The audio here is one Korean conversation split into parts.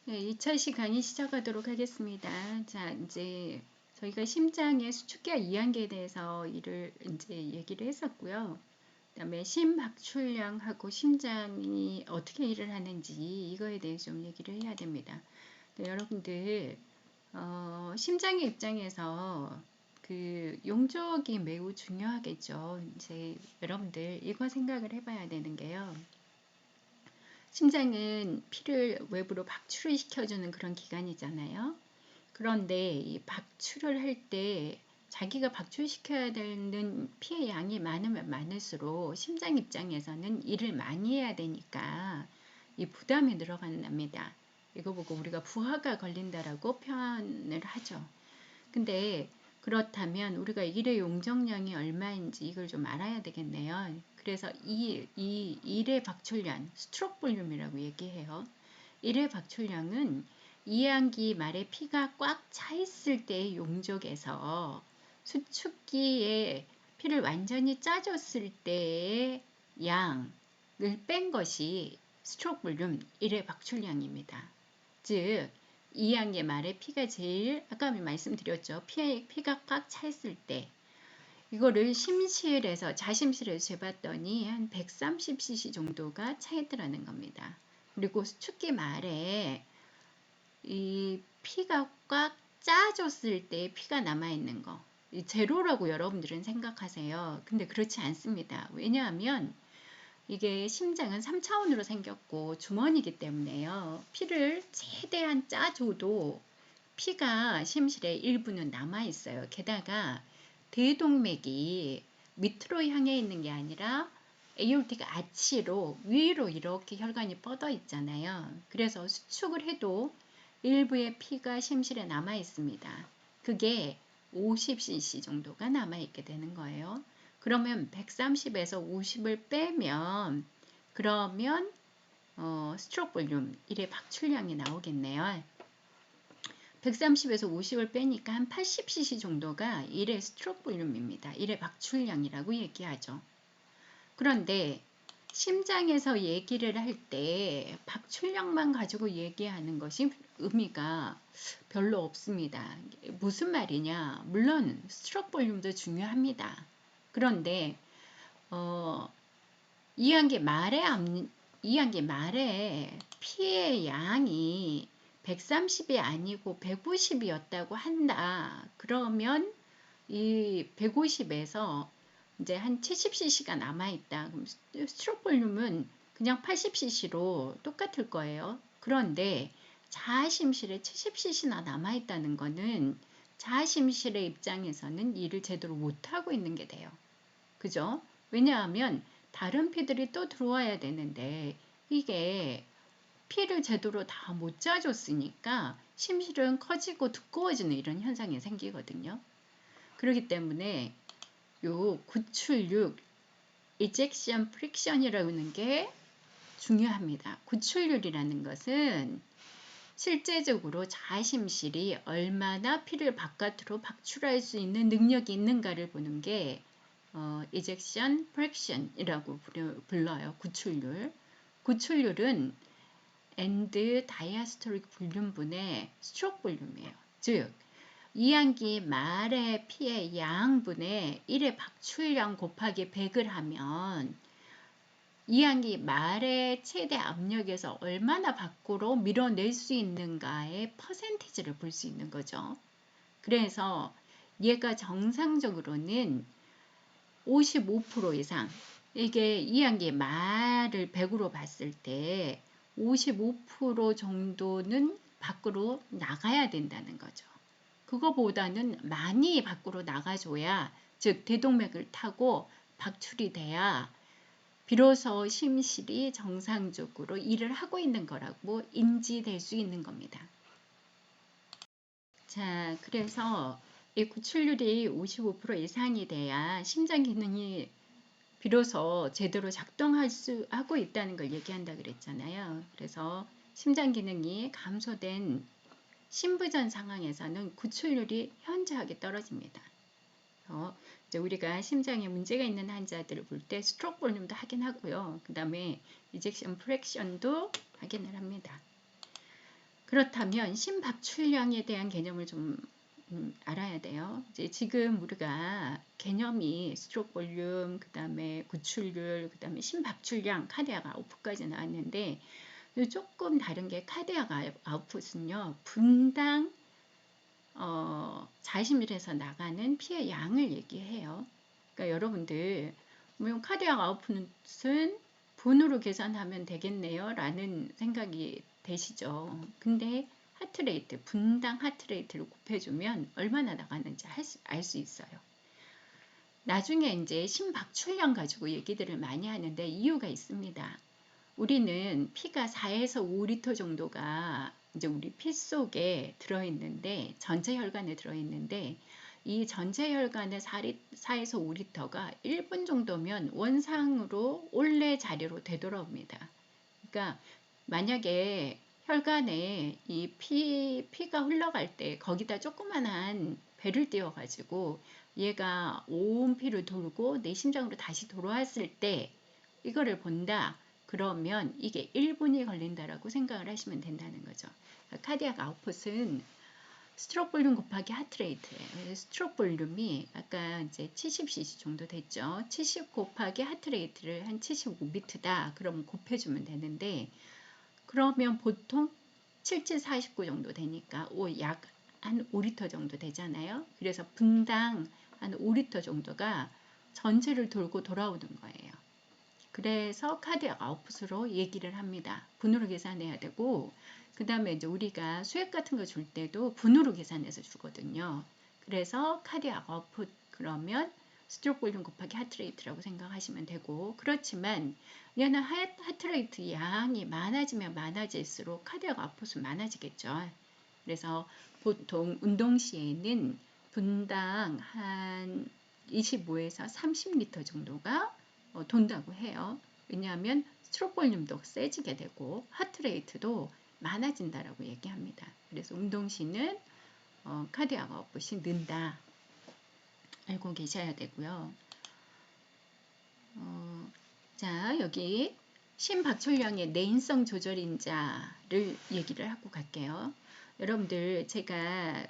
네, 2차 시간이 시작하도록 하겠습니다. 자, 이제 저희가 심장의 수축기와 이완기에 대해서 이제 얘기를 했었고요. 그다음에 심박출량하고 심장이 어떻게 일을 하는지 이거에 대해서 좀 얘기를 해야 됩니다. 네, 여러분들 심장의 입장에서 그 용적이 매우 중요하겠죠. 이제 여러분들 이거 생각을 해봐야 되는 게요. 심장은 피를 외부로 박출을 시켜주는 그런 기관이잖아요. 그런데 이 박출을 할 때 자기가 박출시켜야 되는 피의 양이 많으면 많을수록 심장 입장에서는 일을 많이 해야 되니까 이 부담이 늘어간답니다. 이거 보고 우리가 부하가 걸린다라고 표현을 하죠. 근데 그렇다면 우리가 일의 용적량이 얼마인지 이걸 좀 알아야 되겠네요. 그래서 이 일의 박출량, 스트로크 볼륨이라고 얘기해요. 일의 박출량은 이항기 말에 피가 꽉 차 있을 때의 용적에서 수축기에 피를 완전히 짜줬을 때의 양을 뺀 것이 스트로크 볼륨, 일의 박출량입니다. 즉 이항기 말에 피가 제일 아까 말씀드렸죠. 피가 꽉 차 있을 때 이거를 심실에서 자심실에서 재봤더니 한 130cc 정도가 차 있더라는 겁니다. 그리고 수축기 말에 이 피가 꽉 짜줬을 때 피가 남아있는 거 제로라고 여러분들은 생각하세요. 근데 그렇지 않습니다. 왜냐하면 이게 심장은 3차원으로 생겼고 주머니이기 때문에요. 피를 최대한 짜줘도 피가 심실에 일부는 남아있어요. 게다가 대동맥이 밑으로 향해 있는 게 아니라 에오르티가 아치로 위로 이렇게 혈관이 뻗어 있잖아요. 그래서 수축을 해도 일부의 피가 심실에 남아 있습니다. 그게 50cc 정도가 남아 있게 되는 거예요. 그러면 130에서 50을 빼면 그러면 스트로크 볼륨 1의 박출량이 나오겠네요. 130에서 50을 빼니까 한 80cc 정도가 1의 스트로크 볼륨입니다. 1의 박출량이라고 얘기하죠. 그런데 심장에서 얘기를 할 때 박출량만 가지고 얘기하는 것이 의미가 별로 없습니다. 무슨 말이냐? 물론 스트로크 볼륨도 중요합니다. 그런데 이항기 말에 피의 양이 130이 아니고 150이었다고 한다. 그러면 이 150에서 이제 한 70cc가 남아있다. 그럼 스트로크 볼륨은 그냥 80cc로 똑같을 거예요. 그런데 자아심실에 70cc나 남아있다는 거는 자아심실의 입장에서는 일을 제대로 못하고 있는 게 돼요. 그죠? 왜냐하면 다른 피들이 또 들어와야 되는데 이게 피를 제대로 다 못 짜줬으니까 심실은 커지고 두꺼워지는 이런 현상이 생기거든요. 그렇기 때문에 요 구출육, ejection friction이라는 게 중요합니다. 구출률이라는 것은 실제적으로 자심실이 얼마나 피를 바깥으로 박출할 수 있는 능력이 있는가를 보는 게 ejection fraction이라고 불러요. 구출률. 구출률은 end diastolic 볼륨분의 스트로크 볼륨이에요. 즉 이항기 말의 피의 양분의 1의 박출량 곱하기 100을 하면 이항기 말의 최대 압력에서 얼마나 밖으로 밀어낼 수 있는가의 퍼센티지를 볼 수 있는 거죠. 그래서 얘가 정상적으로는 55% 이상, 이게 이항기 말을 100으로 봤을 때 55% 정도는 밖으로 나가야 된다는 거죠. 그거보다는 많이 밖으로 나가줘야, 즉 대동맥을 타고 박출이 돼야 비로소 심실이 정상적으로 일을 하고 있는 거라고 인지될 수 있는 겁니다. 자, 그래서 이 구출률이 55% 이상이 돼야 심장 기능이 비로소 제대로 하고 있다는 걸 얘기한다 그랬잖아요. 그래서 심장 기능이 감소된 심부전 상황에서는 구출률이 현저하게 떨어집니다. 이제 우리가 심장에 문제가 있는 환자들을 볼 때 스트로크 볼륨도 확인하고요. 그 다음에 이젝션 프랙션도 확인을 합니다. 그렇다면 심박출량에 대한 개념을 좀 알아야 돼요. 이제 지금 우리가 개념이 스트로크 볼륨, 그 다음에 구출률, 그 다음에 심박출량, 카디악 아웃풋까지 나왔는데 조금 다른 게 카디악 아웃풋은요. 분당 자심일에서 나가는 피의 양을 얘기해요. 그러니까 여러분들 뭐 카디악 아웃풋은 분으로 계산하면 되겠네요 라는 생각이 되시죠. 근데 하트레이트, 분당 하트레이트를 곱해주면 얼마나 나가는지 알 수 있어요. 나중에 이제 심박출량 가지고 얘기들을 많이 하는데 이유가 있습니다. 우리는 피가 4에서 5리터 정도가 이제 우리 피 속에 들어있는데 전체 혈관에 들어있는데 이 전체 혈관의 4에서 5리터가 1분 정도면 원상으로 원래 자리로 되돌아옵니다. 그러니까 만약에 혈관에 이 피가 흘러갈 때 거기다 조그만한 배를 띄워가지고 얘가 온 피를 돌고 내 심장으로 다시 돌아왔을 때 이거를 본다. 그러면 이게 1분이 걸린다라고 생각을 하시면 된다는 거죠. 카디악 아웃풋은 스트로크 볼륨 곱하기 하트레이트예요. 스트로크 볼륨이 아까 이제 70cc 정도 됐죠. 70 곱하기 하트레이트를 한 75비트다. 그럼 곱해주면 되는데 그러면 보통 7749 정도 되니까 약 한 5리터 정도 되잖아요. 그래서 분당 한 5리터 정도가 전체를 돌고 돌아오는 거예요. 그래서 카디악 아웃풋으로 얘기를 합니다. 분으로 계산해야 되고 그 다음에 이제 우리가 수액 같은 거 줄 때도 분으로 계산해서 주거든요. 그래서 카디악 아웃풋 그러면 스트로크 볼륨 곱하기 하트레이트라고 생각하시면 되고 그렇지만 얘는 하트레이트 양이 많아지면 많아질수록 카디악 아웃풋은 많아지겠죠. 그래서 보통 운동 시에는 분당 한 25에서 30리터 정도가 돈다고 해요. 왜냐하면 스트로크 볼륨도 세지게 되고 하트레이트도 많아진다라고 얘기합니다. 그래서 운동 시는 카디악 아웃풋이 는다. 알고 계셔야 되고요. 자, 여기 심박출량의 내인성 조절인자를 얘기를 하고 갈게요. 여러분들 제가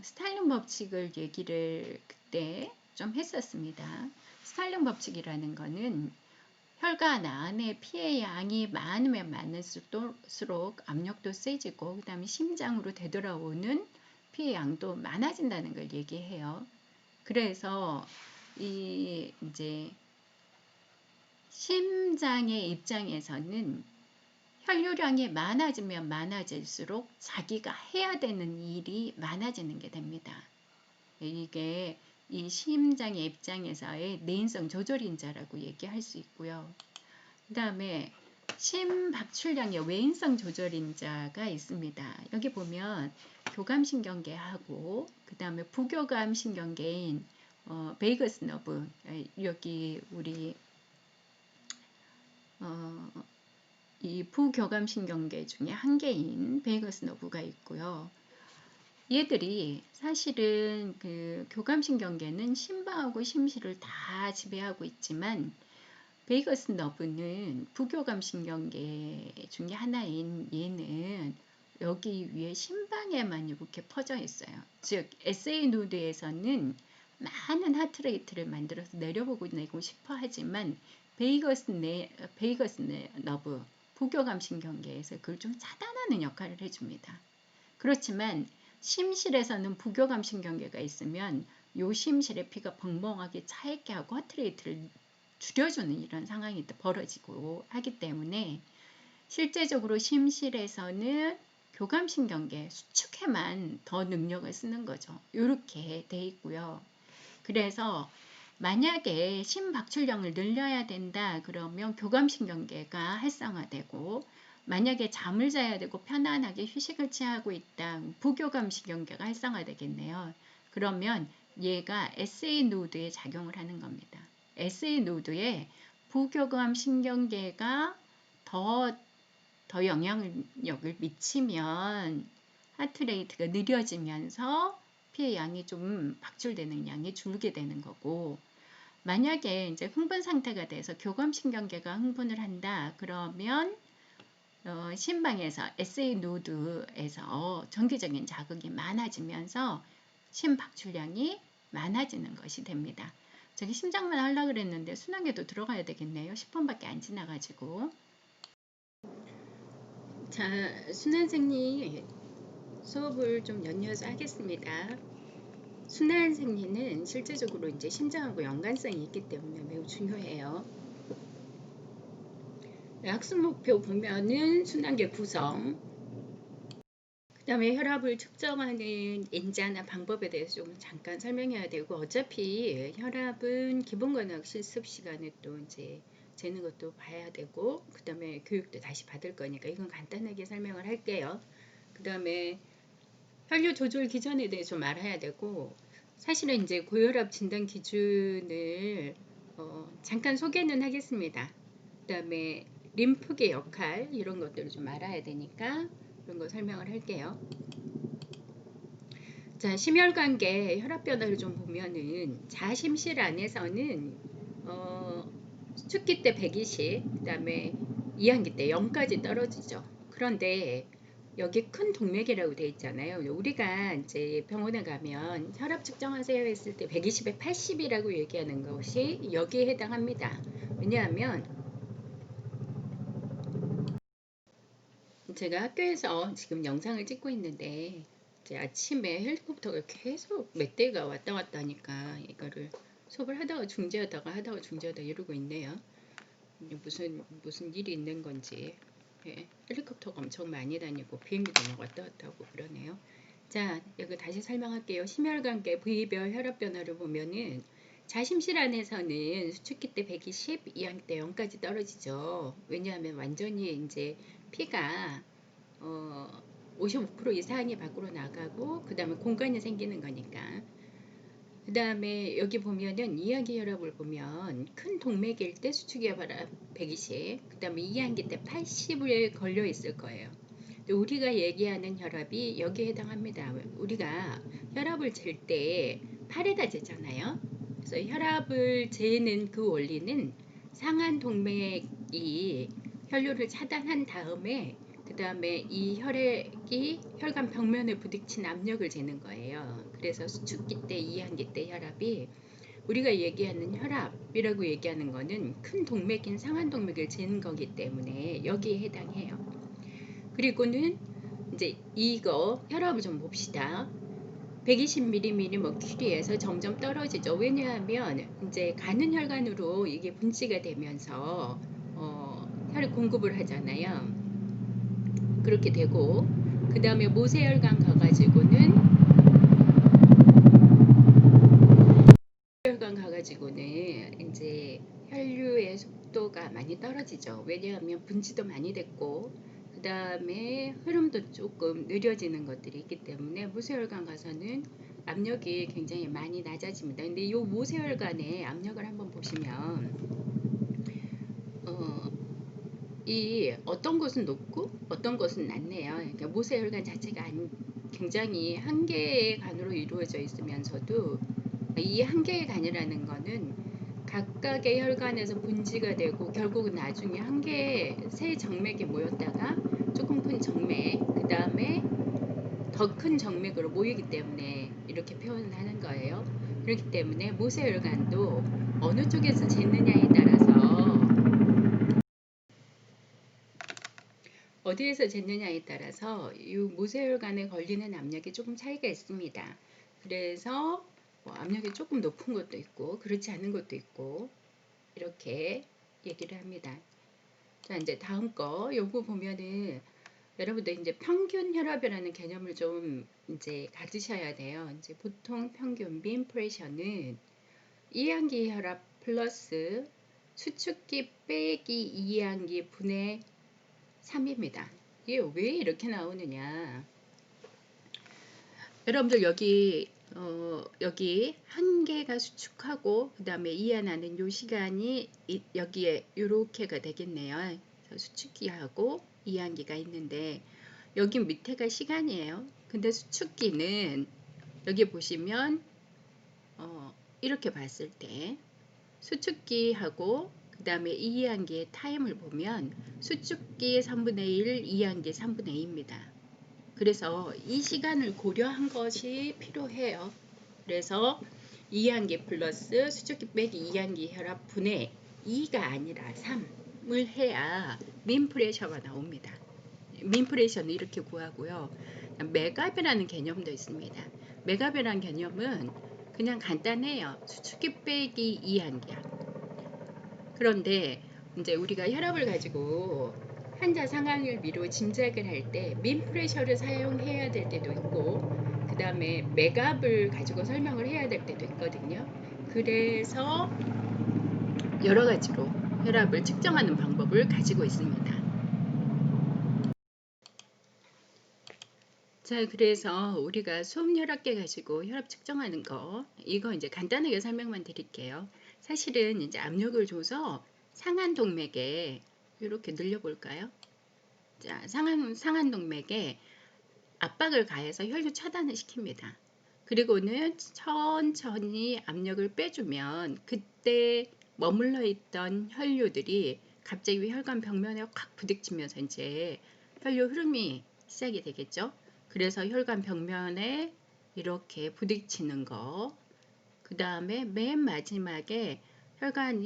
스탈링 법칙을 얘기를 그때 좀 했었습니다. 스탈링 법칙이라는 거는 혈관 안에 피의 양이 많으면 많을수록 압력도 세지고 그 다음에 심장으로 되돌아오는 피의 양도 많아진다는 걸 얘기해요. 그래서 이제 심장의 입장에서는 혈류량이 많아지면 많아질수록 자기가 해야 되는 일이 많아지는 게 됩니다. 이게 이 심장의 입장에서의 내인성 조절인자라고 얘기할 수 있고요. 그 다음에 심박출량의 외인성 조절인자가 있습니다. 여기 보면 교감신경계하고 그 다음에 부교감신경계인 베이거스 너브 여기 우리 이 부교감신경계 중에 한 개인 베이거스 너브가 있고요. 얘들이 사실은 그 교감신경계는 심방하고 심실을 다 지배하고 있지만 베이거스 너브는 부교감신경계 중에 하나인 얘는 여기 위에 심방에만 이렇게 퍼져 있어요. 즉 SA 노드에서는 많은 하트레이트를 만들어서 내려보내고 싶어 하지만 베이거스 너브 부교감신경계에서 그걸 좀 차단하는 역할을 해줍니다. 그렇지만 심실에서는 부교감신경계가 있으면 요 심실의 피가 벙벙하게 차있게 하고 하트레이트를 줄여주는 이런 상황이 벌어지고 하기 때문에 실제적으로 심실에서는 교감신경계 수축에만 더 능력을 쓰는 거죠. 이렇게 돼 있고요. 그래서 만약에 심박출량을 늘려야 된다 그러면 교감신경계가 활성화되고 만약에 잠을 자야 되고 편안하게 휴식을 취하고 있다 부교감신경계가 활성화되겠네요. 그러면 얘가 SA 노드에 작용을 하는 겁니다. SA 노드에 부교감신경계가 더 영향력을 미치면 하트레이트가 느려지면서 피의 양이 좀 박출되는 양이 줄게 되는 거고 만약에 이제 흥분 상태가 돼서 교감신경계가 흥분을 한다 그러면 심방에서 SA 노드에서 정기적인 자극이 많아지면서 심박출량이 많아지는 것이 됩니다. 저기 심장만 하려고 그랬는데 순환계도 들어가야 되겠네요. 10분밖에 안 지나가지고. 자, 순환생리 수업을 좀 연이어서 하겠습니다. 순환생리는 실제적으로 이제 심장하고 연관성이 있기 때문에 매우 중요해요. 학습 목표 보면은 순환계 구성, 그 다음에 혈압을 측정하는 인자나 방법에 대해서 좀 잠깐 설명해야 되고, 어차피 혈압은 기본과학 실습 시간에 또 이제 재는 것도 봐야 되고, 그 다음에 교육도 다시 받을 거니까 이건 간단하게 설명을 할게요. 그 다음에 혈류 조절 기전에 대해서 좀 알아야 되고, 사실은 이제 고혈압 진단 기준을 잠깐 소개는 하겠습니다. 그 다음에 림프계 역할 이런 것들을 좀 알아야 되니까 그런 거 설명을 할게요. 자, 심혈관계 혈압 변화를 좀 보면은 자심실 안에서는 수축기 때 120, 그 다음에 이항기 때 0까지 떨어지죠. 그런데 여기 큰 동맥이라고 돼 있잖아요. 우리가 이제 병원에 가면 혈압 측정하세요 했을 때 120에 80이라고 얘기하는 것이 여기에 해당합니다. 왜냐하면 제가 학교에서 지금 영상을 찍고 있는데 이제 아침에 헬리콥터가 계속 몇 대가 왔다 갔다 하니까 이거를 수업을 하다가 중지하다가 이러고 있네요. 무슨 일이 있는 건지. 예, 헬리콥터가 엄청 많이 다니고 비행기도 막 왔다 갔다 하고 그러네요. 자, 여기 다시 설명할게요. 심혈관계 부위별 혈압 변화를 보면은 자심실 안에서는 수축기 때 120, 이항기 때 0까지 떨어지죠. 왜냐하면 완전히 이제 피가 55% 이상이 밖으로 나가고 그 다음에 공간이 생기는 거니까. 그 다음에 여기 보면은 이항기 혈압을 보면 큰 동맥일 때 수축기 혈압 120, 그 다음에 이항기 때 80을 걸려 있을 거예요. 우리가 얘기하는 혈압이 여기에 해당합니다. 우리가 혈압을 잴 때 팔에다 재잖아요. 그래서 혈압을 재는 그 원리는 상한 동맥이 혈류를 차단한 다음에 그 다음에 이 혈액이 혈관 벽면에 부딪힌 압력을 재는 거예요. 그래서 수축기 때, 이항기 때 혈압이 우리가 얘기하는 혈압이라고 얘기하는 거는 큰 동맥인 상한 동맥을 재는 거기 때문에 여기에 해당해요. 그리고는 이제 이거 혈압을 좀 봅시다. 120mmHg에서 점점 떨어지죠. 왜냐하면 이제 가는 혈관으로 이게 분지가 되면서 혈액 공급을 하잖아요. 그렇게 되고 그 다음에 모세혈관 가가지고는 이제 혈류의 속도가 많이 떨어지죠. 왜냐하면 분지도 많이 됐고 그 다음에 흐름도 조금 느려지는 것들이 있기 때문에 모세혈관 가서는 압력이 굉장히 많이 낮아집니다. 근데 이 모세혈관의 압력을 한번 보시면 이 어떤 곳은 높고 어떤 곳은 낮네요. 그러니까 모세혈관 자체가 굉장히 한 개의 관으로 이루어져 있으면서도 이 한 개의 관이라는 거는 각각의 혈관에서 분지가 되고 결국은 나중에 한 개의 새 정맥이 모였다가 조금 큰 정맥, 그 다음에 더 큰 정맥으로 모이기 때문에 이렇게 표현을 하는 거예요. 그렇기 때문에 모세혈관도 어느 쪽에서 쟀느냐에 따라서 어디에서 쟀느냐에 따라서 이 모세혈관에 걸리는 압력이 조금 차이가 있습니다. 그래서 압력이 조금 높은 것도 있고 그렇지 않은 것도 있고 이렇게 얘기를 합니다. 자, 이제 다음 거 요거 보면은 여러분들 이제 평균 혈압이라는 개념을 좀 이제 가지셔야 돼요. 이제 보통 평균 mean pressure는 이항기 혈압 플러스 수축기 빼기 이항기 분의 3입니다. 이게 왜 이렇게 나오느냐? 여러분들 여기 한 개가 수축하고 그 다음에 이완하는 요 시간이 여기에 이렇게가 되겠네요. 수축기하고 이항기가 있는데 여기 밑에가 시간이에요. 근데 수축기는 여기 보시면 이렇게 봤을 때 수축기하고 그 다음에 이항기의 타임을 보면 수축기 3분의 1, 이항기 3분의 2입니다. 그래서 이 시간을 고려한 것이 필요해요. 그래서 이항기 플러스 수축기 빼기 이항기 혈압 분의 2가 아니라 3을 해야 민 프레셔가 나옵니다. 민 프레셔는 이렇게 구하고요. 맥압이라는 개념도 있습니다. 맥압이라는 개념은 그냥 간단해요. 수축기 빼기 이항기야. 그런데 이제 우리가 혈압을 가지고 환자 상황을 미루어 짐작을 할 때 민프레셔를 사용해야 될 때도 있고 그 다음에 맥압을 가지고 설명을 해야 될 때도 있거든요. 그래서 여러 가지로 혈압을 측정하는 방법을 가지고 있습니다. 자, 그래서 우리가 수음혈압계 가지고 혈압 측정하는 거 이거 이제 간단하게 설명만 드릴게요. 사실은 이제 압력을 줘서 상한 동맥에 이렇게 늘려볼까요? 자, 상한 동맥에 압박을 가해서 혈류 차단을 시킵니다. 그리고는 천천히 압력을 빼주면 그때 머물러 있던 혈류들이 갑자기 혈관 벽면에 확 부딪히면서 이제 혈류 흐름이 시작이 되겠죠. 그래서 혈관 벽면에 이렇게 부딪히는 거, 그 다음에 맨 마지막에 혈관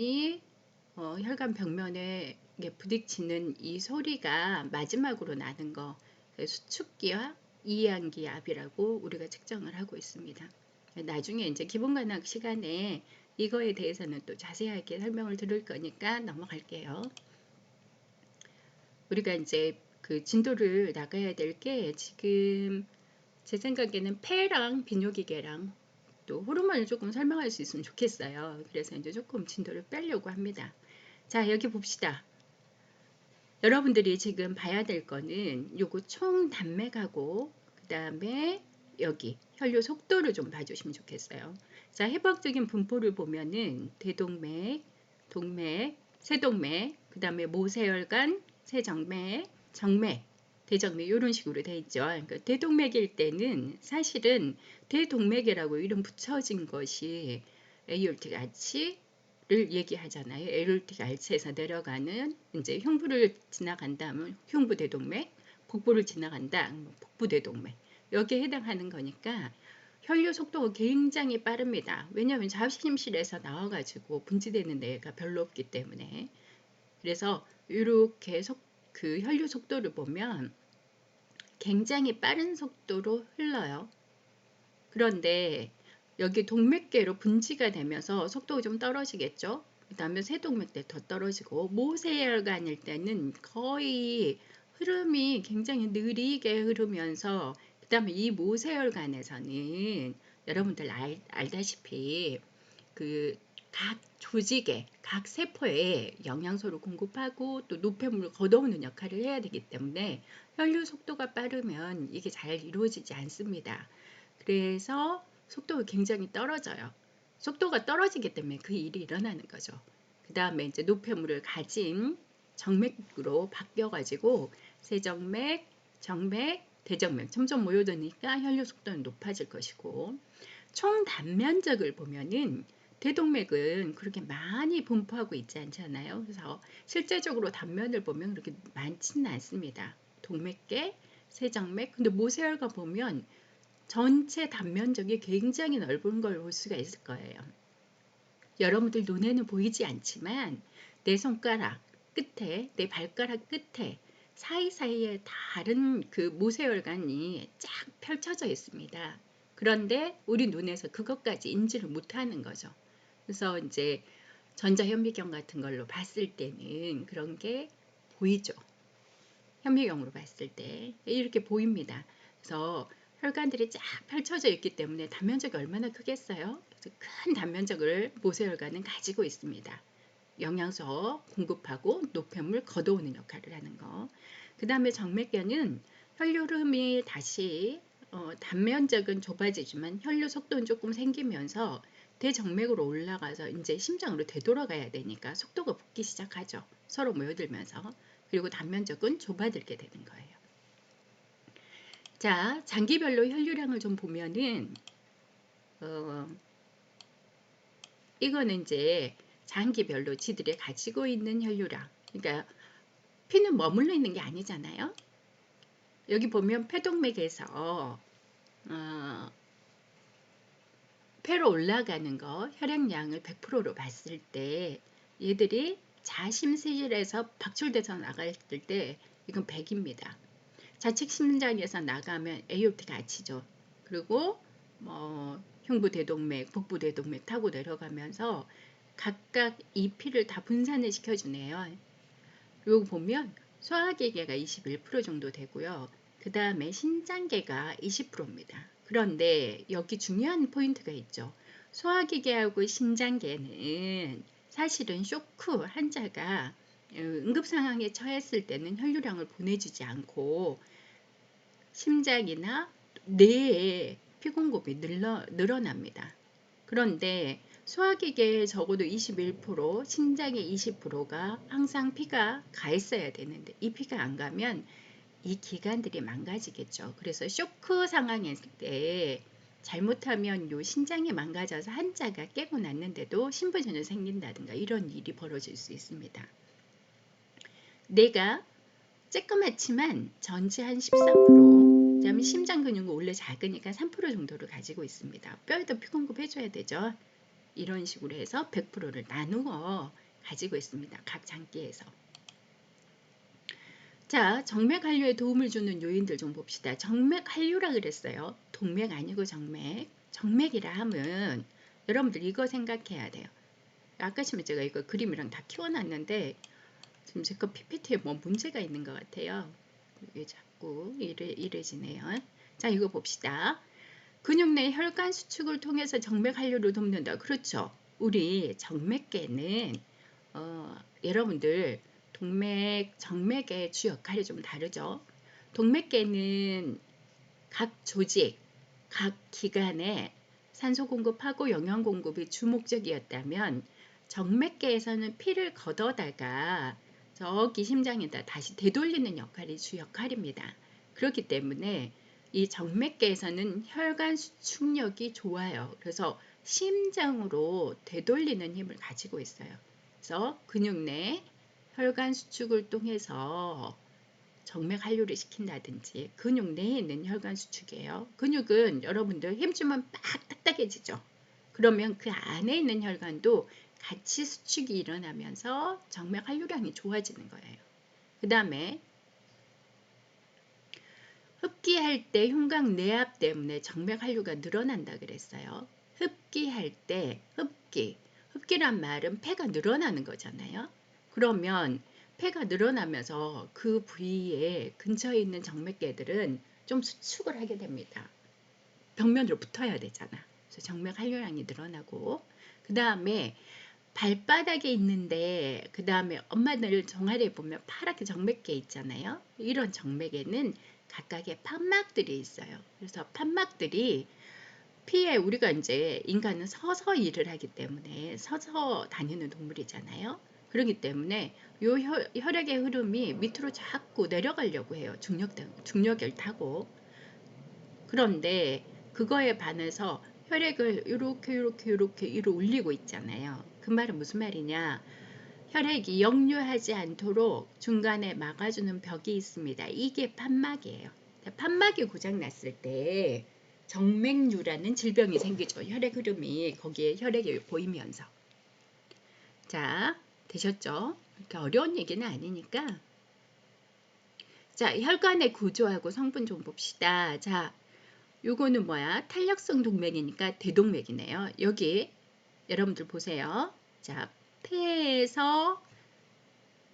벽면에 부딪히는 이 소리가 마지막으로 나는 거, 수축기와 이항기 압이라고 우리가 측정을 하고 있습니다. 나중에 이제 기본관학 시간에 이거에 대해서는 또 자세하게 설명을 들을 거니까 넘어갈게요. 우리가 이제 그 진도를 나가야 될 게 지금 제 생각에는 폐랑 비뇨기계랑 또 호르몬을 조금 설명할 수 있으면 좋겠어요. 그래서 이제 조금 진도를 빼려고 합니다. 자, 여기 봅시다. 여러분들이 지금 봐야 될 거는 요거 총 단맥하고 그 다음에 여기 혈류 속도를 좀 봐주시면 좋겠어요. 자, 해부학적인 분포를 보면은 대동맥, 동맥, 세동맥, 그 다음에 모세혈관, 세정맥, 정맥, 대정맥 이런 식으로 돼 있죠. 그러니까 대동맥일 때는 사실은 대동맥이라고 이름 붙여진 것이 에이올틱 아치를 얘기하잖아요. 에이올틱 아치에서 내려가는 이제 흉부를 지나간 다음은 흉부 대동맥, 복부를 지나간다, 복부 대동맥 여기에 해당하는 거니까 혈류 속도가 굉장히 빠릅니다. 왜냐하면 자심실에서 나와가지고 분지되는 데가 별로 없기 때문에. 그래서 이렇게 그 혈류 속도를 보면 굉장히 빠른 속도로 흘러요. 그런데 여기 동맥계로 분지가 되면서 속도가 좀 떨어지겠죠. 그 다음에 세동맥 때 더 떨어지고 모세혈관일 때는 거의 흐름이 굉장히 느리게 흐르면서 그 다음에 이 모세혈관에서는 여러분들 알다시피 그 각 조직에 각 세포에 영양소를 공급하고 또 노폐물을 걷어오는 역할을 해야 되기 때문에 혈류 속도가 빠르면 이게 잘 이루어지지 않습니다. 그래서 속도가 굉장히 떨어져요. 속도가 떨어지기 때문에 그 일이 일어나는 거죠. 그 다음에 이제 노폐물을 가진 정맥으로 바뀌어가지고 세정맥, 정맥, 대정맥 점점 모여드니까 혈류 속도는 높아질 것이고 총 단면적을 보면은 대동맥은 그렇게 많이 분포하고 있지 않잖아요. 그래서 실제적으로 단면을 보면 그렇게 많지는 않습니다. 동맥계, 세정맥, 근데 모세혈관 보면 전체 단면적이 굉장히 넓은 걸 볼 수가 있을 거예요. 여러분들 눈에는 보이지 않지만 내 손가락 끝에, 내 발가락 끝에 사이사이에 다른 그 모세혈관이 쫙 펼쳐져 있습니다. 그런데 우리 눈에서 그것까지 인지를 못하는 거죠. 그래서 이제 전자현미경 같은 걸로 봤을 때는 그런 게 보이죠. 현미경으로 봤을 때 이렇게 보입니다. 그래서 혈관들이 쫙 펼쳐져 있기 때문에 단면적이 얼마나 크겠어요? 그래서 큰 단면적을 모세혈관은 가지고 있습니다. 영양소 공급하고 노폐물 걷어오는 역할을 하는 거. 그 다음에 정맥견은 혈류 흐름이 다시 단면적은 좁아지지만 혈류 속도는 조금 생기면서 대정맥으로 올라가서 이제 심장으로 되돌아가야 되니까 속도가 붙기 시작하죠. 서로 모여들면서. 그리고 단면적은 좁아들게 되는 거예요. 자, 장기별로 혈류량을 좀 보면은 이거는 이제 장기별로 지들이 가지고 있는 혈류량, 그러니까 피는 머물러 있는 게 아니잖아요. 여기 보면 폐동맥에서 폐로 올라가는 거 혈액량을 100%로 봤을 때 얘들이 자심실에서 박출돼서 나갔을 때 이건 100입니다. 좌측 심장에서 나가면 에오르틱 아치죠. 그리고 흉부대동맥, 복부대동맥 타고 내려가면서 각각 이 피를 다 분산을 시켜주네요. 요거 보면 소화기계가 21% 정도 되고요. 그 다음에 신장계가 20%입니다. 그런데 여기 중요한 포인트가 있죠. 소화기계하고 신장계는 사실은 쇼크 환자가 응급 상황에 처했을 때는 혈류량을 보내주지 않고 심장이나 뇌에 피 공급이 늘어납니다. 그런데 소화기계에 적어도 21%, 신장의 20%가 항상 피가 가 있어야 되는데 이 피가 안 가면 이 기관들이 망가지겠죠. 그래서 쇼크 상황일 때 잘못하면 요 신장이 망가져서 한자가 깨고 났는데도 심부전이 생긴다든가 이런 일이 벌어질 수 있습니다. 뇌가 쬐끄맣지만 전체 한 13%, 그다음에 심장 근육은 원래 작으니까 3% 정도를 가지고 있습니다. 뼈에도 피 공급해줘야 되죠. 이런 식으로 해서 100%를 나누어 가지고 있습니다. 각 장기에서. 자, 정맥 한류에 도움을 주는 요인들 좀 봅시다. 정맥 한류라 그랬어요. 동맥 아니고 정맥. 정맥이라 하면 여러분들 이거 생각해야 돼요. 아까 전에 제가 이거 그림이랑 다 키워놨는데 지금 제 거 PPT에 뭐 문제가 있는 것 같아요. 이게 자꾸 이래지네요. 자, 이거 봅시다. 근육 내 혈관 수축을 통해서 정맥 한류를 돕는다. 그렇죠. 우리 정맥계는 여러분들 동맥, 정맥의 주 역할이 좀 다르죠. 동맥계는 각 조직, 각 기관에 산소 공급하고 영양 공급이 주 목적이었다면 정맥계에서는 피를 걷어다가 저기 심장에다 다시 되돌리는 역할이 주 역할입니다. 그렇기 때문에 이 정맥계에서는 혈관 수축력이 좋아요. 그래서 심장으로 되돌리는 힘을 가지고 있어요. 그래서 근육 내 혈관 수축을 통해서 정맥 한류를 시킨다든지 근육 내에 있는 혈관 수축이에요. 근육은 여러분들 힘주면 막 딱딱해지죠. 그러면 그 안에 있는 혈관도 같이 수축이 일어나면서 정맥 한류량이 좋아지는 거예요. 그 다음에 흡기할 때 흉곽 내압 때문에 정맥 한류가 늘어난다 그랬어요. 흡기할 때 흡기란 말은 폐가 늘어나는 거잖아요. 그러면 폐가 늘어나면서 그 부위에 근처에 있는 정맥계들은 좀 수축을 하게 됩니다. 벽면으로 붙어야 되잖아. 그래서 정맥 한류량이 늘어나고 그 다음에 발바닥에 있는데 그 다음에 엄마들 종아리에 보면 파랗게 정맥계 있잖아요. 이런 정맥에는 각각의 판막들이 있어요. 그래서 판막들이 피에 우리가 이제 인간은 서서 일을 하기 때문에 서서 다니는 동물이잖아요. 그렇기 때문에 요 혈액의 흐름이 밑으로 자꾸 내려가려고 해요. 중력을 타고. 그런데 그거에 반해서 혈액을 이렇게 위로 올리고 있잖아요. 그 말은 무슨 말이냐? 혈액이 역류하지 않도록 중간에 막아주는 벽이 있습니다. 이게 판막이에요. 판막이 고장났을 때 정맥류라는 질병이 생기죠. 혈액 흐름이 거기에 혈액이 보이면서. 자, 되셨죠? 이렇게 어려운 얘기는 아니니까. 자, 혈관의 구조하고 성분 좀 봅시다. 자, 요거는 뭐야? 탄력성 동맥이니까 대동맥이네요. 여기 여러분들 보세요. 자, 폐에서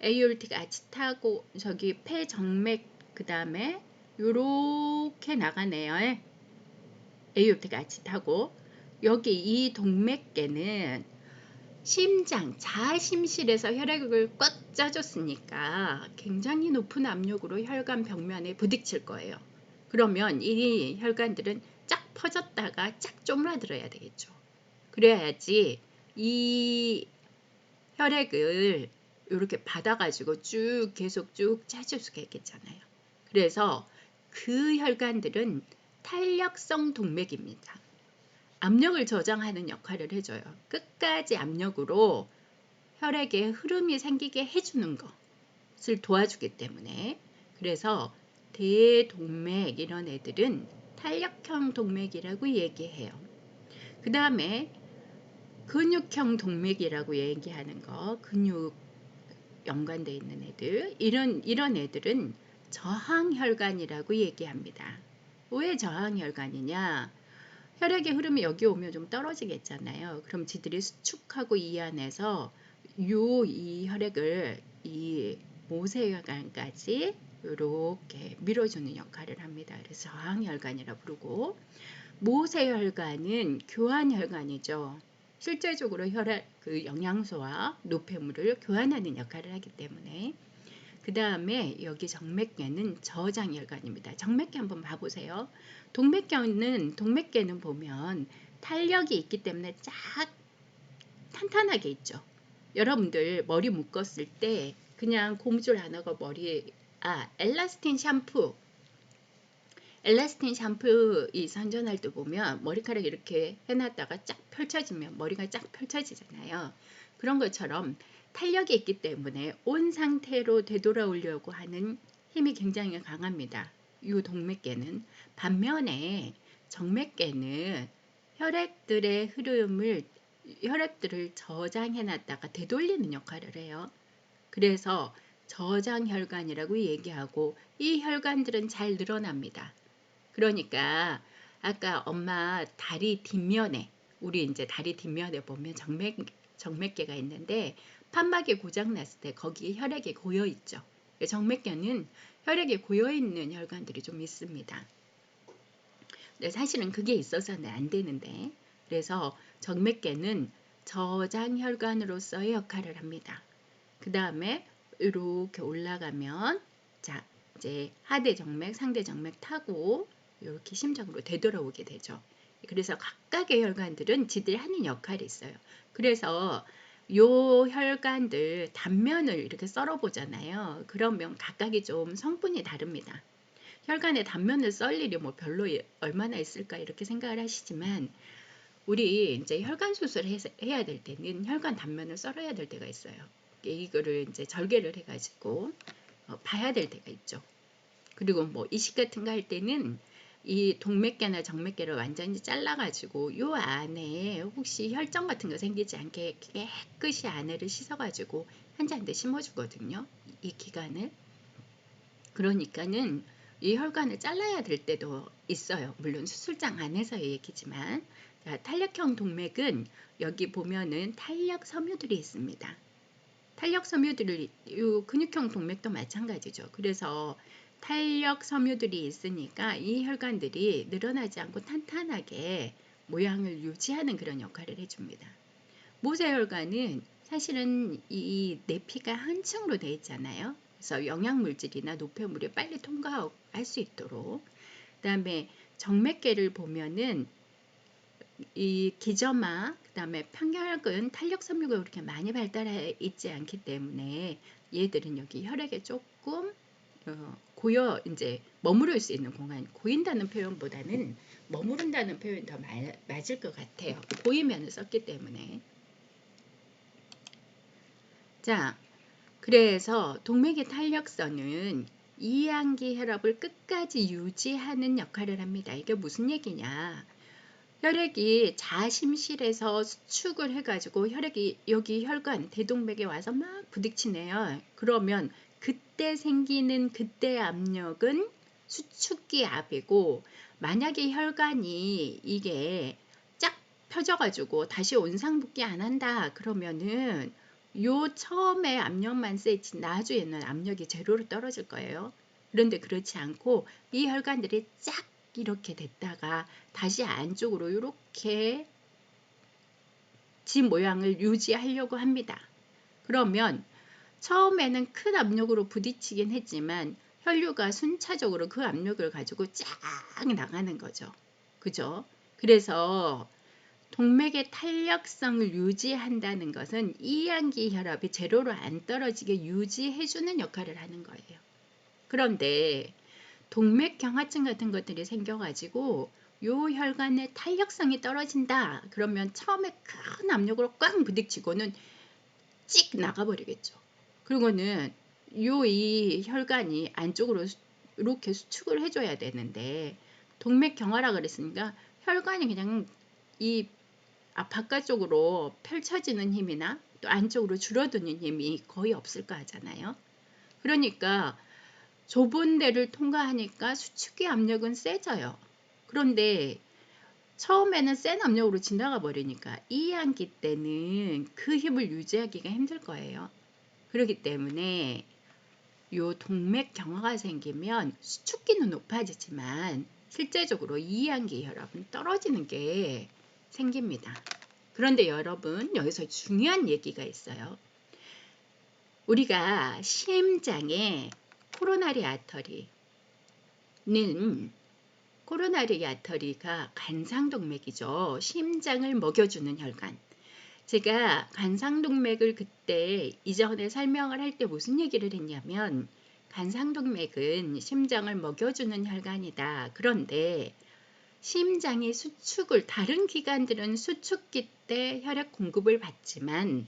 에이올틱 아치 타고 저기 폐 정맥 그 다음에 요렇게 나가네요. 에이올틱 아치 타고 여기 이 동맥계는 심장, 자심실에서 혈액을 꽉 짜줬으니까 굉장히 높은 압력으로 혈관 벽면에 부딪힐 거예요. 그러면 이 혈관들은 쫙 퍼졌다가 쫙 쪼물어들어야 되겠죠. 그래야지 이 혈액을 이렇게 받아가지고 쭉 계속 쭉 짜줄 수가 있겠잖아요. 그래서 그 혈관들은 탄력성 동맥입니다. 압력을 저장하는 역할을 해줘요. 끝까지 압력으로 혈액에 흐름이 생기게 해주는 것을 도와주기 때문에, 그래서 대동맥 이런 애들은 탄력형 동맥이라고 얘기해요. 그 다음에 근육형 동맥이라고 얘기하는 거, 근육 연관되어 있는 애들, 이런 애들은 저항혈관이라고 얘기합니다. 왜 저항혈관이냐? 혈액의 흐름이 여기 오면 좀 떨어지겠잖아요. 그럼 지들이 수축하고 이 안에서 이 혈액을 이 모세혈관까지 이렇게 밀어주는 역할을 합니다. 그래서 저항혈관이라 부르고, 모세혈관은 교환혈관이죠. 실제적으로 그 영양소와 노폐물을 교환하는 역할을 하기 때문에. 그 다음에 여기 정맥계는 저장혈관입니다. 정맥계 한번 봐보세요. 동맥계는 보면 탄력이 있기 때문에 쫙 탄탄하게 있죠. 여러분들 머리 묶었을 때 그냥 고무줄 안 하고 엘라스틴 샴푸 이 선전할 때 보면 머리카락 이렇게 해놨다가 쫙 펼쳐지면 머리가 쫙 펼쳐지잖아요. 그런 것처럼 탄력이 있기 때문에 온 상태로 되돌아오려고 하는 힘이 굉장히 강합니다. 이 동맥계는. 반면에 정맥계는 혈액들을 저장해놨다가 되돌리는 역할을 해요. 그래서 저장혈관이라고 얘기하고, 이 혈관들은 잘 늘어납니다. 그러니까 아까 엄마 다리 뒷면에, 우리 이제 다리 뒷면에 보면 정맥계가 있는데 판막이 고장 났을 때 거기에 혈액이 고여 있죠. 정맥계는 혈액이 고여 있는 혈관들이 좀 있습니다. 근데 사실은 그게 있어서는 안 되는데, 그래서 정맥계는 저장혈관으로서의 역할을 합니다. 그 다음에 이렇게 올라가면, 자, 이제 하대정맥, 상대정맥 타고 이렇게 심장으로 되돌아오게 되죠. 그래서 각각의 혈관들은 지들이 하는 역할이 있어요. 그래서 요 혈관들 단면을 이렇게 썰어 보잖아요. 그러면 각각이 좀 성분이 다릅니다. 혈관의 단면을 썰 일이 뭐 별로 얼마나 있을까 이렇게 생각을 하시지만, 우리 이제 혈관 수술을 해야 될 때는 혈관 단면을 썰어야 될 때가 있어요. 이거를 이제 절개를 해가지고 봐야 될 때가 있죠. 그리고 뭐 이식 같은 거 할 때는 이 동맥계나 정맥계를 완전히 잘라가지고 요 안에 혹시 혈정 같은 거 생기지 않게 깨끗이 안에를 씻어가지고 환자한테 심어주거든요. 이 기간을. 그러니까는 이 혈관을 잘라야 될 때도 있어요. 물론 수술장 안에서의 얘기지만. 자, 탄력형 동맥은 여기 보면은 탄력 섬유들이 있습니다. 탄력 섬유들이, 이 근육형 동맥도 마찬가지죠. 그래서 탄력 섬유들이 있으니까 이 혈관들이 늘어나지 않고 탄탄하게 모양을 유지하는 그런 역할을 해줍니다. 모세혈관은 사실은 이 내피가 한 층으로 되어 있잖아요. 그래서 영양물질이나 노폐물이 빨리 통과할 수 있도록. 그 다음에 정맥계를 보면은 이 기저막, 그 다음에 평혈근, 탄력 섬유가 그렇게 많이 발달해 있지 않기 때문에 얘들은 여기 혈액에 조금 이제 머무를 수 있는 공간, 고인다는 표현보다는 머무른다는 표현이 더 맞을 것 같아요. 고이면을 썼기 때문에. 자, 그래서 동맥의 탄력선은 이항기 혈압을 끝까지 유지하는 역할을 합니다. 이게 무슨 얘기냐? 혈액이 자심실에서 수축을 해가지고 혈액이 여기 혈관, 대동맥에 와서 막 부딪히네요. 그러면 그때 생기는 그때 압력은 수축기 압이고, 만약에 혈관이 이게 쫙 펴져가지고 다시 원상복귀 안 한다 그러면은 요 처음에 압력만 세지 나중에는 압력이 제로로 떨어질 거예요. 그런데 그렇지 않고 이 혈관들이 쫙 이렇게 됐다가 다시 안쪽으로 이렇게 지 모양을 유지하려고 합니다. 그러면 처음에는 큰 압력으로 부딪히긴 했지만 혈류가 순차적으로 그 압력을 가지고 쫙 나가는 거죠. 그죠? 그래서 동맥의 탄력성을 유지한다는 것은 이항기 혈압이 제로로 안 떨어지게 유지해주는 역할을 하는 거예요. 그런데 동맥 경화증 같은 것들이 생겨가지고 요 혈관의 탄력성이 떨어진다. 그러면 처음에 큰 압력으로 꽉 부딪히고는 찍 나가버리겠죠. 그리고는 이 혈관이 안쪽으로 이렇게 수축을 해줘야 되는데 동맥경화라 그랬으니까 혈관이 그냥 이 바깥쪽으로 펼쳐지는 힘이나 또 안쪽으로 줄어드는 힘이 거의 없을 거 하잖아요. 그러니까 좁은 데를 통과하니까 수축기 압력은 세져요. 그런데 처음에는 센 압력으로 지나가 버리니까 이항기 때는 그 힘을 유지하기가 힘들 거예요. 그렇기 때문에 요 동맥경화가 생기면 수축기는 높아지지만 실제적으로 이항기 혈압은 떨어지는 게 생깁니다. 그런데 여러분 여기서 중요한 얘기가 있어요. 우리가 심장에 코로나리 아터리가 간상동맥이죠. 심장을 먹여주는 혈관. 제가 간상동맥을 그때 이전에 설명을 할 때 무슨 얘기를 했냐면 간상동맥은 심장을 먹여주는 혈관이다. 그런데 심장이 다른 기관들은 수축기 때 혈액 공급을 받지만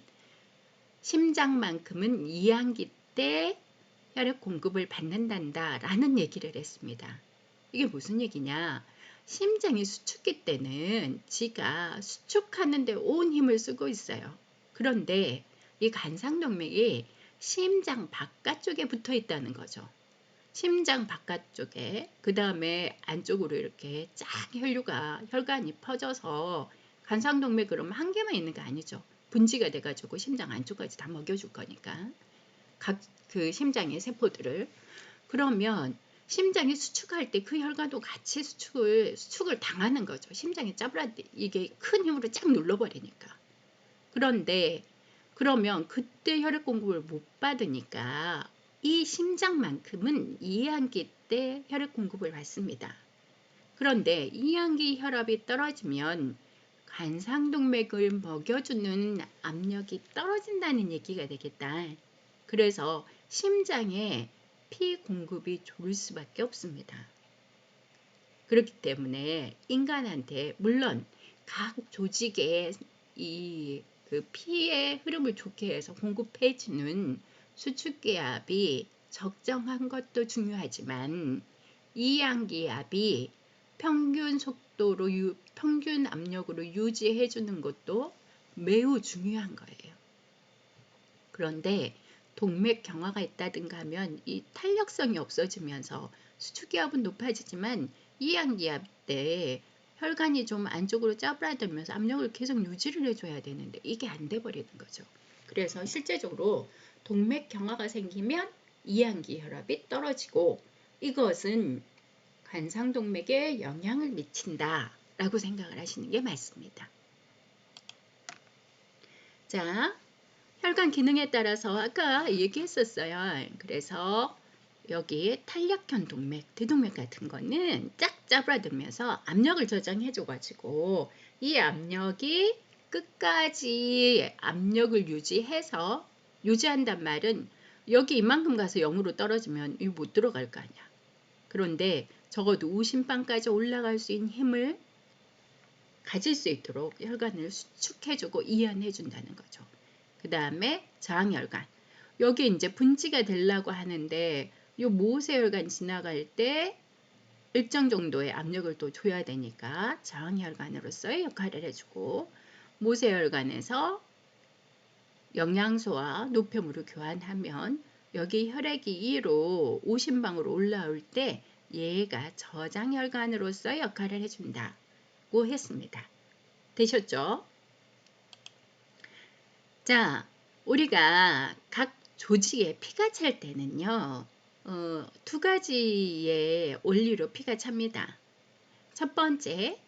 심장만큼은 이항기 때 혈액 공급을 받는단다 라는 얘기를 했습니다. 이게 무슨 얘기냐? 심장이 수축기 때는 지가 수축하는데 온 힘을 쓰고 있어요. 그런데 이 간상동맥이 심장 바깥쪽에 붙어 있다는 거죠. 심장 바깥쪽에 그 다음에 안쪽으로 이렇게 쫙 혈관이 퍼져서 간상동맥 그러면 한 개만 있는 게 아니죠. 분지가 돼가지고 심장 안쪽까지 다 먹여줄 거니까 각 그 심장의 세포들을. 그러면 심장이 수축할 때 그 혈관도 같이 수축을 당하는 거죠. 심장이 이게 큰 힘으로 쫙 눌러버리니까. 그런데 그러면 그때 혈액 공급을 못 받으니까 이 심장만큼은 이항기 때 혈액 공급을 받습니다. 그런데 이항기 혈압이 떨어지면 간상동맥을 먹여주는 압력이 떨어진다는 얘기가 되겠다. 그래서 심장에 피 공급이 줄을 수밖에 없습니다. 그렇기 때문에 인간한테 물론 각 조직에 그 피의 흐름을 좋게 해서 공급해주는 수축기압이 적정한 것도 중요하지만 이항기압이 평균 압력으로 유지해주는 것도 매우 중요한 거예요. 그런데 동맥경화가 있다든가 하면 이 탄력성이 없어지면서 수축기압은 높아지지만 이항기압 때 혈관이 좀 안쪽으로 짜부라들면서 압력을 계속 유지를 해줘야 되는데 이게 안 돼 버리는 거죠. 그래서 실제적으로 동맥경화가 생기면 이항기 혈압이 떨어지고 이것은 간상동맥에 영향을 미친다 라고 생각을 하시는 게 맞습니다. 자, 혈관 기능에 따라서 아까 얘기했었어요. 그래서 여기 탄력형 동맥, 대동맥 같은 거는 쫙 짜부라들면서 압력을 저장해줘가지고 이 압력이 끝까지 압력을 유지한단 말은 여기 이만큼 가서 0으로 떨어지면 이거 못 들어갈 거 아니야. 그런데 적어도 우심방까지 올라갈 수 있는 힘을 가질 수 있도록 혈관을 수축해주고 이완해준다는 거죠. 그 다음에 저항혈관. 여기 이제 분지가 되려고 하는데 이 모세혈관 지나갈 때 일정 정도의 압력을 또 줘야 되니까 저항혈관으로서의 역할을 해주고 모세혈관에서 영양소와 노폐물을 교환하면 여기 혈액이 2로 오심방으로 올라올 때 얘가 저장혈관으로서 역할을 해준다고 했습니다. 되셨죠? 자, 우리가 각 조직에 피가 찰 때는요. 두 가지의 원리로 피가 찹니다. 첫 번째,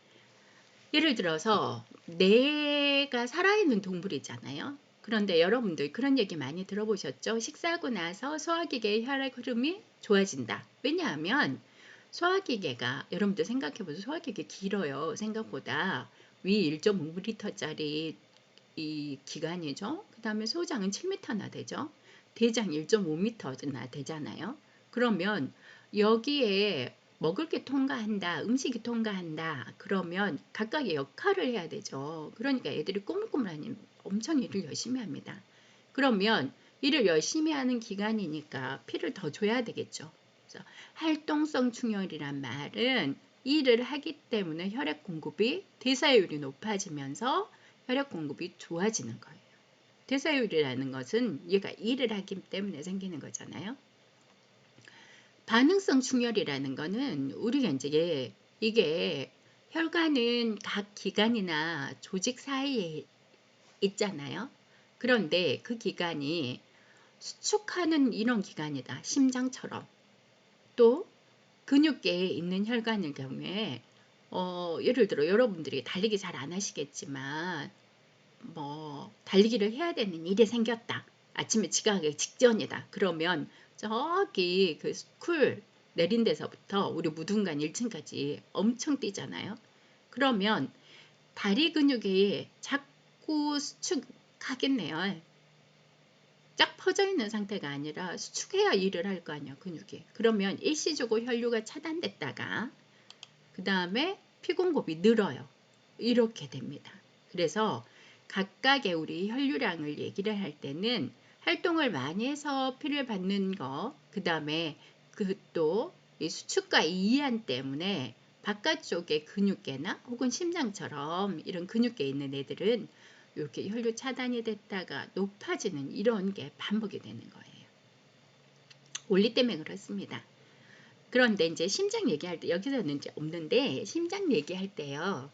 예를 들어서 뇌가 살아있는 동물이잖아요. 그런데 여러분들 그런 얘기 많이 들어보셨죠? 식사하고 나서 소화기계의 혈액 흐름이 좋아진다. 왜냐하면 소화기계가 여러분들 생각해보세요. 소화기계 길어요. 생각보다 위 1.5m짜리 이 기관이죠. 그 다음에 소장은 7m나 되죠. 대장 1.5m나 되잖아요. 그러면 여기에 먹을 게 통과한다, 음식이 통과한다. 그러면 각각의 역할을 해야 되죠. 그러니까 애들이 꼬물꼬물하니 엄청 일을 열심히 합니다. 그러면 일을 열심히 하는 기간이니까 피를 더 줘야 되겠죠. 그래서 활동성 충혈이란 말은 일을 하기 때문에 혈액 공급이 대사율이 높아지면서 혈액 공급이 좋아지는 거예요. 대사율이라는 것은 얘가 일을 하기 때문에 생기는 거잖아요. 반응성 충혈이라는 거는 우리가 이제 이게 혈관은 각 기관이나 조직 사이에 있잖아요. 그런데 그 기관이 수축하는 이런 기관이다. 심장처럼. 또 근육계에 있는 혈관일 경우에 예를 들어 여러분들이 달리기 잘 안 하시겠지만 달리기를 해야 되는 일이 생겼다. 아침에 지각하기 직전이다. 그러면 저기 그 스쿨 내린 데서부터 우리 무등간 1층까지 엄청 뛰잖아요. 그러면 다리 근육이 자꾸 수축하겠네요. 쫙 퍼져 있는 상태가 아니라 수축해야 일을 할 거 아니야, 근육이. 그러면 일시적으로 혈류가 차단됐다가 그 다음에 피 공급이 늘어요. 이렇게 됩니다. 그래서 각각의 우리 혈류량을 얘기를 할 때는 활동을 많이 해서 피를 받는 거, 그 다음에 또 수축과 이완 때문에 바깥쪽에 근육계나 혹은 심장처럼 이런 근육계 있는 애들은 이렇게 혈류 차단이 됐다가 높아지는 이런 게 반복이 되는 거예요. 원리 때문에 그렇습니다. 그런데 이제 심장 얘기할 때 여기서는 이제 없는데 심장 얘기할 때요.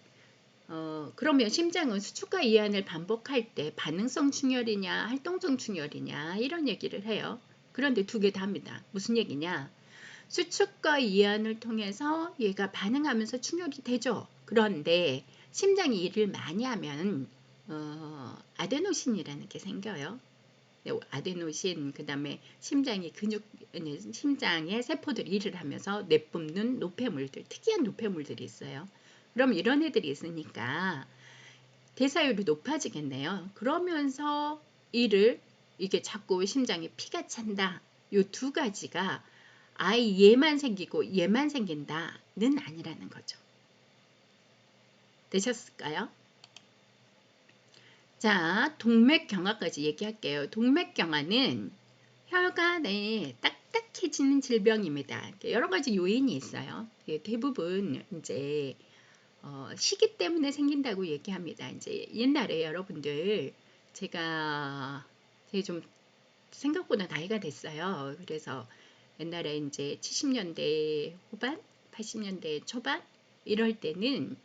그러면 심장은 수축과 이완을 반복할 때 반응성 충혈이냐 활동성 충혈이냐 이런 얘기를 해요. 그런데 두 개 다 합니다. 무슨 얘기냐? 수축과 이완을 통해서 얘가 반응하면서 충혈이 되죠. 그런데 심장이 일을 많이 하면 아데노신이라는 게 생겨요. 아데노신, 그 다음에 심장의 세포들이 일을 하면서 내뿜는 노폐물들, 특이한 노폐물들이 있어요. 그럼 이런 애들이 있으니까 대사율이 높아지겠네요. 그러면서 이게 자꾸 심장에 피가 찬다. 이 두 가지가 얘만 생기고 얘만 생긴다는 아니라는 거죠. 되셨을까요? 자, 동맥경화까지 얘기할게요. 동맥경화는 혈관에 딱딱해지는 질병입니다. 여러 가지 요인이 있어요. 대부분 이제 시기 때문에 생긴다고 얘기합니다. 이제 옛날에 여러분들 제가 좀 생각보다 나이가 됐어요. 그래서 옛날에 이제 70년대 후반, 80년대 초반 이럴 때는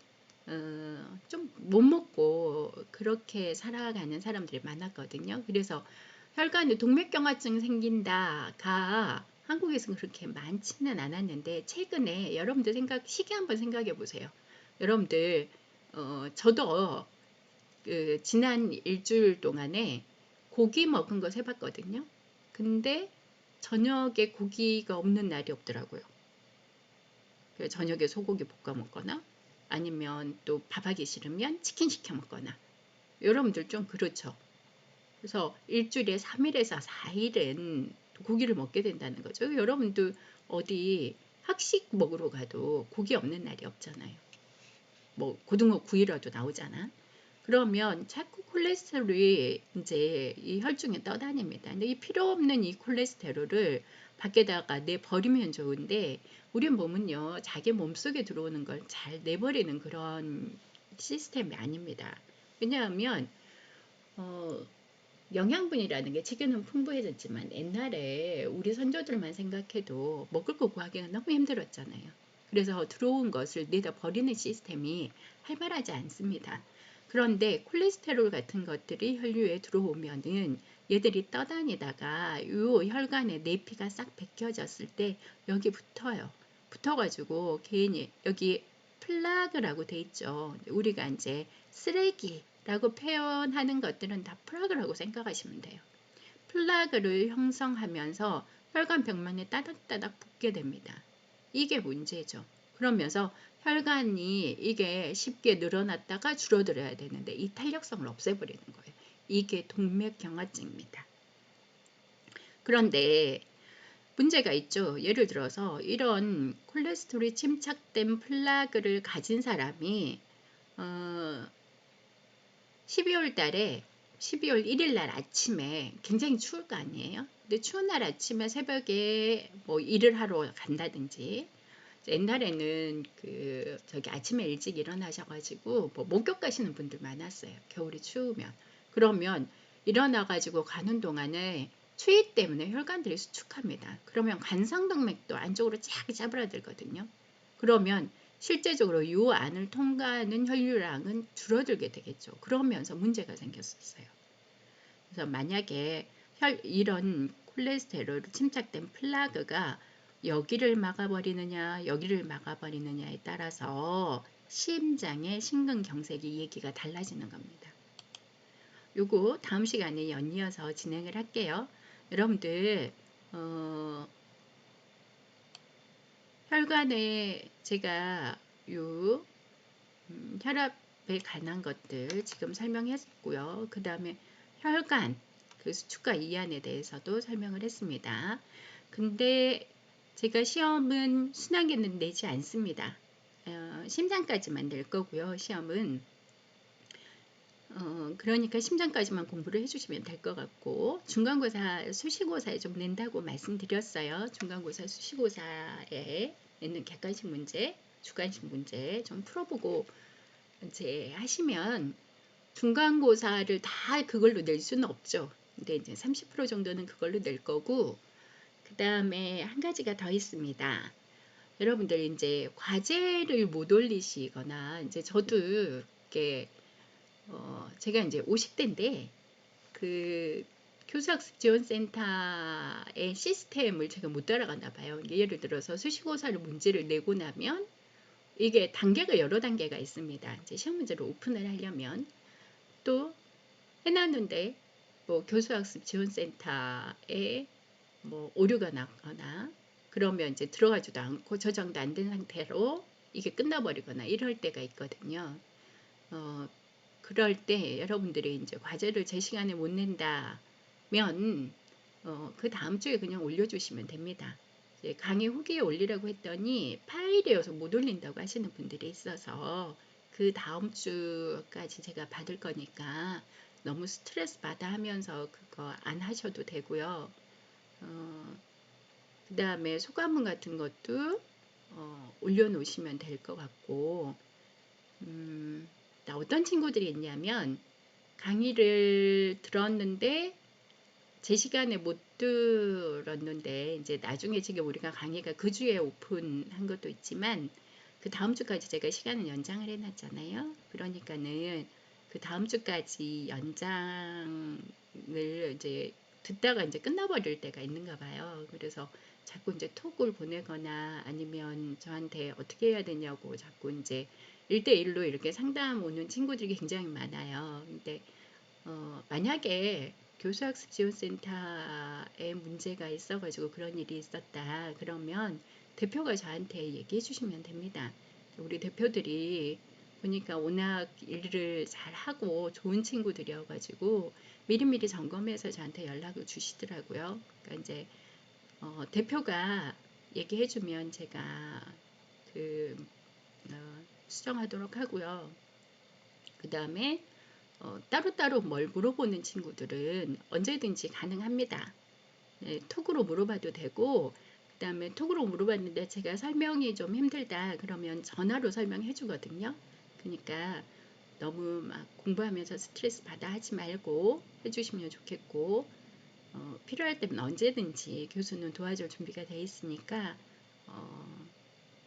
좀 못 먹고 그렇게 살아가는 사람들이 많았거든요. 그래서 혈관에 동맥경화증 생긴다가 한국에서는 그렇게 많지는 않았는데 최근에 여러분들 시기 한번 생각해 보세요. 여러분들 저도 지난 일주일 동안에 고기 먹은 거 세봤거든요. 근데 저녁에 고기가 없는 날이 없더라고요. 저녁에 소고기 볶아 먹거나 아니면 또 밥하기 싫으면 치킨 시켜 먹거나 여러분들 좀 그렇죠. 그래서 일주일에 3일에서 4일은 고기를 먹게 된다는 거죠. 여러분도 어디 학식 먹으러 가도 고기 없는 날이 없잖아요. 고등어 구이라도 나오잖아. 그러면 자꾸 콜레스테롤이 이제 이 혈중에 떠다닙니다. 근데 이 필요 없는 이 콜레스테롤을 밖에다가 내버리면 좋은데 우리 몸은요 자기 몸속에 들어오는 걸 잘 내버리는 그런 시스템이 아닙니다. 왜냐하면 영양분이라는 게 최근은 풍부해졌지만 옛날에 우리 선조들만 생각해도 먹을 거 구하기가 너무 힘들었잖아요. 그래서 들어온 것을 내다 버리는 시스템이 활발하지 않습니다. 그런데 콜레스테롤 같은 것들이 혈류에 들어오면은 얘들이 떠다니다가 이 혈관에 내피가 싹 벗겨졌을 때 여기 붙어요. 붙어가지고 괜히 여기 플라그라고 돼 있죠. 우리가 이제 쓰레기라고 표현하는 것들은 다 플라그라고 생각하시면 돼요. 플라그를 형성하면서 혈관 벽면에 따닥따닥 붙게 됩니다. 이게 문제죠. 그러면서 혈관이 이게 쉽게 늘어났다가 줄어들어야 되는데 이 탄력성을 없애버리는 거예요. 이게 동맥경화증입니다. 그런데 문제가 있죠. 예를 들어서 이런 콜레스테롤이 침착된 플라그를 가진 사람이 12월 달에 12월 1일 날 아침에 굉장히 추울 거 아니에요? 근데 추운 날 아침에 새벽에 뭐 일을 하러 간다든지, 옛날에는 저기 아침에 일찍 일어나셔가지고 뭐 목욕 가시는 분들 많았어요. 겨울이 추우면. 그러면 일어나가지고 가는 동안에 추위 때문에 혈관들이 수축합니다. 그러면 관상동맥도 안쪽으로 쫙 짜부라들거든요. 그러면 실제적으로 이 안을 통과하는 혈류량은 줄어들게 되겠죠. 그러면서 문제가 생겼었어요. 그래서 만약에 이런 콜레스테롤 침착된 플라그가 여기를 막아버리느냐 여기를 막아버리느냐에 따라서 심장의 심근경색이 얘기가 달라지는 겁니다. 요거 다음 시간에 연이어서 진행을 할게요. 여러분들 혈관에 제가 요 혈압에 관한 것들 지금 설명했고요. 그 다음에 혈관 수축과 이완에 대해서도 설명을 했습니다. 근데 제가 시험은 순하게는 내지 않습니다. 심장까지만 낼 거고요. 시험은 그러니까 심장까지만 공부를 해주시면 될 것 같고, 중간고사 수시고사에 좀 낸다고 말씀드렸어요. 중간고사 수시고사에 내는 객관식 문제, 주관식 문제 좀 풀어보고 이제 하시면, 중간고사를 다 그걸로 낼 수는 없죠. 근데 이제 30% 정도는 그걸로 낼 거고, 그 다음에 한 가지가 더 있습니다. 여러분들 이제 과제를 못 올리시거나, 이제 저도 이렇게 제가 이제 50대인데 교수학습 지원센터의 시스템을 제가 못 따라가나 봐요. 예를 들어서 수시고사를 문제를 내고 나면 이게 단계가 여러 단계가 있습니다. 이제 시험 문제를 오픈을 하려면 또 해놨는데 뭐 교수학습 지원센터에 뭐 오류가 났거나 그러면 이제 들어가지도 않고 저장도 안 된 상태로 이게 끝나버리거나 이럴 때가 있거든요. 그럴 때 여러분들이 이제 과제를 제 시간에 못 낸다면 그 다음 주에 그냥 올려주시면 됩니다. 강의 후기에 올리라고 했더니 파일이어서 못 올린다고 하시는 분들이 있어서 그 다음 주까지 제가 받을 거니까 너무 스트레스 받아 하면서 그거 안 하셔도 되고요. 그 다음에 소감문 같은 것도 올려놓으시면 될 것 같고, 어떤 친구들이 있냐면 강의를 들었는데 제 시간에 못 들었는데 이제 나중에 지금 우리가 강의가 그 주에 오픈한 것도 있지만 그 다음 주까지 제가 시간을 연장을 해놨잖아요. 그러니까는 그 다음 주까지 연장을 이제 듣다가 이제 끝나버릴 때가 있는가 봐요. 그래서 자꾸 이제 톡을 보내거나 아니면 저한테 어떻게 해야 되냐고 자꾸 이제 1대1로 이렇게 상담 오는 친구들이 굉장히 많아요. 근데 만약에 교수학습 지원센터에 문제가 있어가지고 그런 일이 있었다 그러면 대표가 저한테 얘기해 주시면 됩니다. 우리 대표들이 보니까 워낙 일을 잘하고 좋은 친구들이어가지고 미리미리 점검해서 저한테 연락을 주시더라고요. 그러니까 이제 대표가 얘기해주면 제가 수정하도록 하고요. 그 다음에 따로따로 뭘 물어보는 친구들은 언제든지 가능합니다. 네, 톡으로 물어봐도 되고, 그 다음에 톡으로 물어봤는데 제가 설명이 좀 힘들다 그러면 전화로 설명해 주거든요. 그러니까 너무 막 공부하면서 스트레스 받아 하지 말고 해주시면 좋겠고, 필요할 때는 언제든지 교수는 도와줄 준비가 돼 있으니까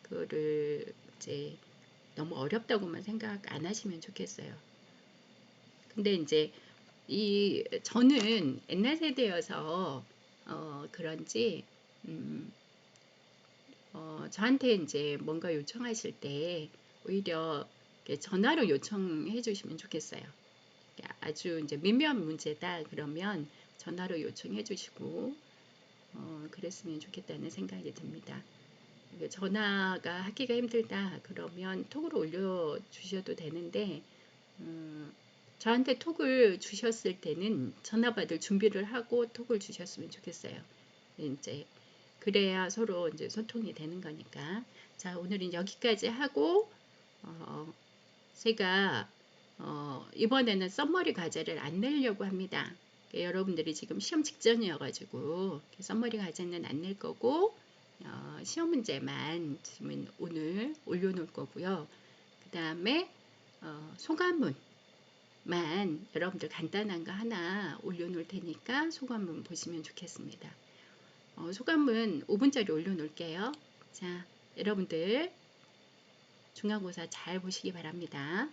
그거를 이제 너무 어렵다고만 생각 안 하시면 좋겠어요. 근데 이제 저는 옛날 세대여서 그런지 저한테 이제 뭔가 요청하실 때 오히려 전화로 요청해 주시면 좋겠어요. 아주 이제 미묘한 문제다 그러면 전화로 요청해 주시고 그랬으면 좋겠다는 생각이 듭니다. 전화가 하기가 힘들다 그러면 톡으로 올려주셔도 되는데 저한테 톡을 주셨을 때는 전화 받을 준비를 하고 톡을 주셨으면 좋겠어요. 이제 그래야 서로 이제 소통이 되는 거니까. 자, 오늘은 여기까지 하고 제가 이번에는 썸머리 과제를 안 내려고 합니다. 여러분들이 지금 시험 직전이어가지고 썸머리 과제는 안 낼 거고 시험 문제만 지금 오늘 올려놓을 거고요. 그 다음에 소감문만 여러분들 간단한 거 하나 올려놓을 테니까 소감문 보시면 좋겠습니다. 소감문 5분짜리 올려놓을게요. 자, 여러분들 중간고사 잘 보시기 바랍니다.